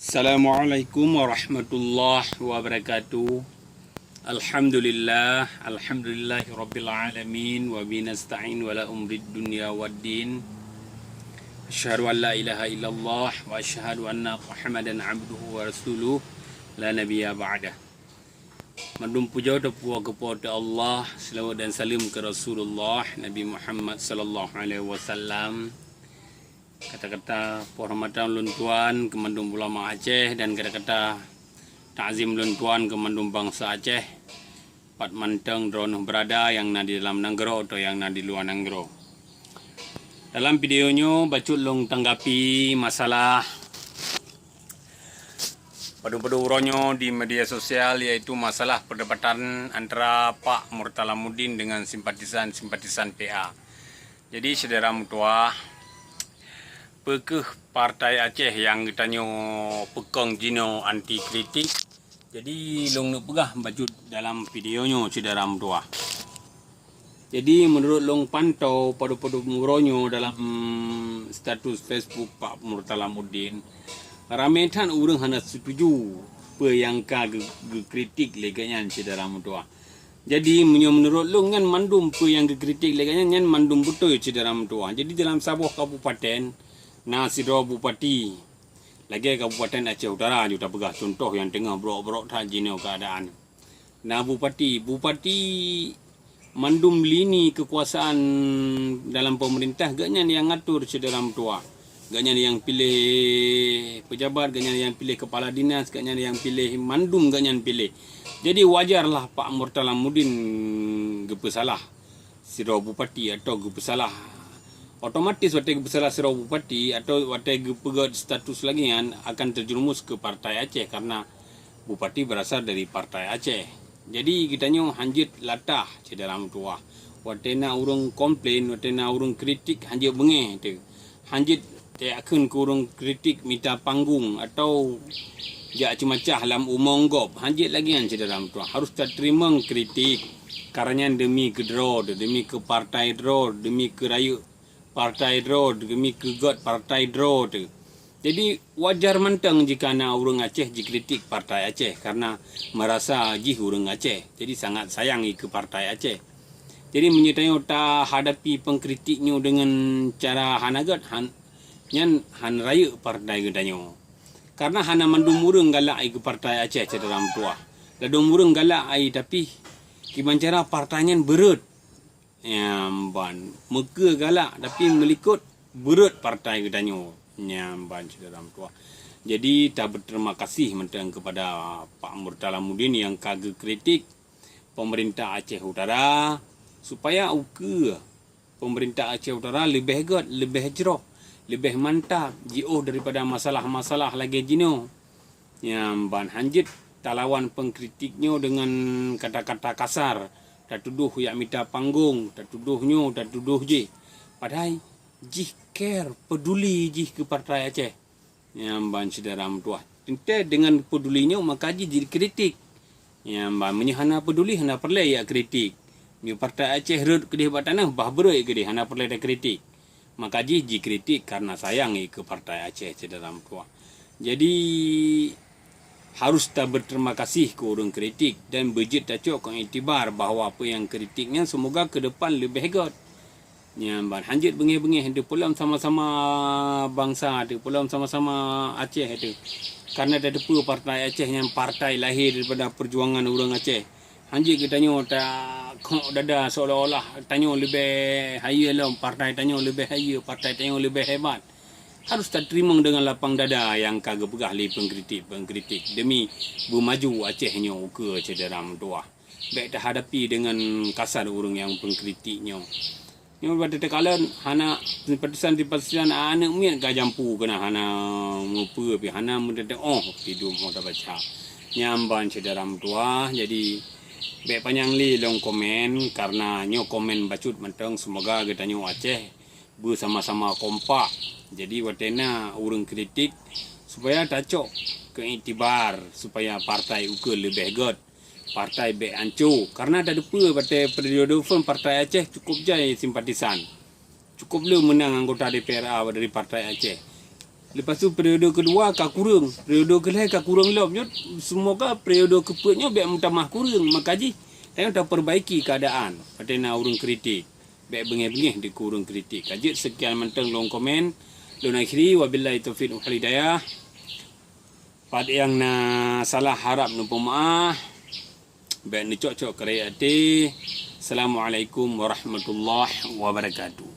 Assalamualaikum warahmatullahi wabarakatuh. Alhamdulillahi rabbil alamin wa binasta'in wala umrid dunya waddin. Asyhadu an la ilaha illallah wa asyhadu anna Muhammadan abduhu wa rasuluh la nabiyya ba'dah. Mandum puja kepada Allah, selawat dan salam ke Rasulullah Nabi Muhammad sallallahu alaihi wasallam. Kata-kata penghormatan lun tuan ke mandum ulama Aceh dan kata-kata ta'zim lun tuan ke mandum bangsa Aceh. Pat manteng drone berada yang na di dalam Nanggro atau yang na di luar Nanggro. Dalam videonya bacut long tanggapi masalah padu-padu uronyo di media sosial, yaitu masalah perdebatan antara Pak Murtalamuddin dengan simpatisan PA. Jadi saudara mutua, pekeh partai Aceh yang ditanya pekong jino anti kritik. Jadi long nak pegah bacut dalam videonya saudara mutua. Jadi menurut long pantau padu-padu muronyo dalam status Facebook Pak Murtalamuddin, ramai tan orang hendak setuju apa yang kritik leganya saudara mutua. Jadi menurut long kan mandum apa yang kritik leganya kan mandum betul saudara mutua. Jadi dalam sebuah kabupaten Sidro Bupati lagi Kabupaten Aceh Utara juga pegah contoh yang tengah berok-berok tak jino keadaan. Bupati mandum lini kekuasaan dalam pemerintah gaknya yang ngatur saudara mutua. Gaknya yang pilih pejabat, gaknya yang pilih kepala dinas, gaknya yang pilih mandum, gaknya yang pilih. Jadi wajarlah Pak Murtalamuddin gepesalah Sidro Bupati atau gepesalah otomatis watai bersalah Sidro Bupati atau watai pegat status lagi kan akan terjerumus ke Partai Aceh karena Bupati berasal dari Partai Aceh. Jadi kita nyo hanjit latah saudara mutua. Watai na urung komplain, watai na urung kritik hanjit bengeh tu. Hanjit akan ke urung kritik minta panggung atau jak macam dalam umonggop. Hanjit lagi kan saudara mutua. Harus terima kritik karena demi ke draw, demi ke partai draw, demi ke raya partai draw, demi kegot partai draw tu. Jadi wajar mentang jika na orang Aceh dikritik partai Aceh karena merasa jih orang Aceh. Jadi sangat sayangi ke partai Aceh. Jadi menyertai ta hadapi pengkritiknya dengan cara hanagat han raya partai gedanyo. Karena hana mandum urang galak ke partai Aceh saudara tua. Ladung urang galak ai tapi kiban cara partainya berat. Nyamban mega galak tapi melikut berat partai gedanyo. Nyamban saudara tua. Jadi tak berterima kasih mentang kepada Pak Murtalamuddin yang kagak kritik pemerintah Aceh Utara supaya pemerintah Aceh Utara lebih hebat, lebih jerok, lebih mantap jauh daripada masalah-masalah lagi jino. Nyamban hanjit talawan pengkritiknya dengan kata-kata kasar. Tak tuduh yang minta panggung, tak tuduh je. Padahal jih care, peduli jih ke partai Aceh. Yang ban saudara mutua. Tentu dengan pedulinya maka jih jadi kritik. Yang ban menyahana peduli hana perlu ya kritik. Ni partai Aceh rut ke dia batana bah berai ke dia hana perlu ada kritik. Maka jih kritik karena sayangi ke partai Aceh saudara mutua. Jadi harus tak berterima kasih ke orang kritik dan berjit tak cok iktibar bahawa apa yang kritiknya semoga ke depan lebih hebat. Nyamban hanjit bengih-bengih dia pulang sama-sama bangsa, dia pulang sama-sama Aceh itu. Karena ada depa partai Aceh yang partai lahir daripada perjuangan orang Aceh. Hanjit kita tanya tak kok dada seolah-olah tanya lebih haya lah, partai tanya lebih haya, partai tanya lebih hebat. Harus tak terima dengan lapang dada yang kagak pegah li pengkritik demi bermaju Acehnya ke cederam tua. Baik tak hadapi dengan kasar orang yang pengkritiknya. Yang pada tekalan hana simpatisan anak mian ka jampu kena hana ngupa pi hana mendadak tidur mau tak baca. Nyamban cederam tua. Jadi baik panjang li long komen karena nyo komen bacut mentang semoga kita nyo Aceh bersama-sama kompak. Jadi watena urang kritik supaya tacok keiktibar supaya partai uke lebih hebat, partai be ancu karena ada depa pada periode partai Aceh cukup jai simpatisan. Cukup le menang anggota DPRA dari partai Aceh. Lepas tu periode kedua ka kurang. Periode kelih ka kurang lah. Semoga periode keputnya biar mutamah kurang. Maka ji, kita perbaiki keadaan. Patena urung kritik. Biar bengih-bengih di kurung kritik. Kaji sekian mentang long komen. Long akhiri wabillahi taufiq wal hidayah. Pada yang na salah harap nu pemaaf. Biar ni cok-cok kerja hati. Assalamualaikum warahmatullahi wabarakatuh.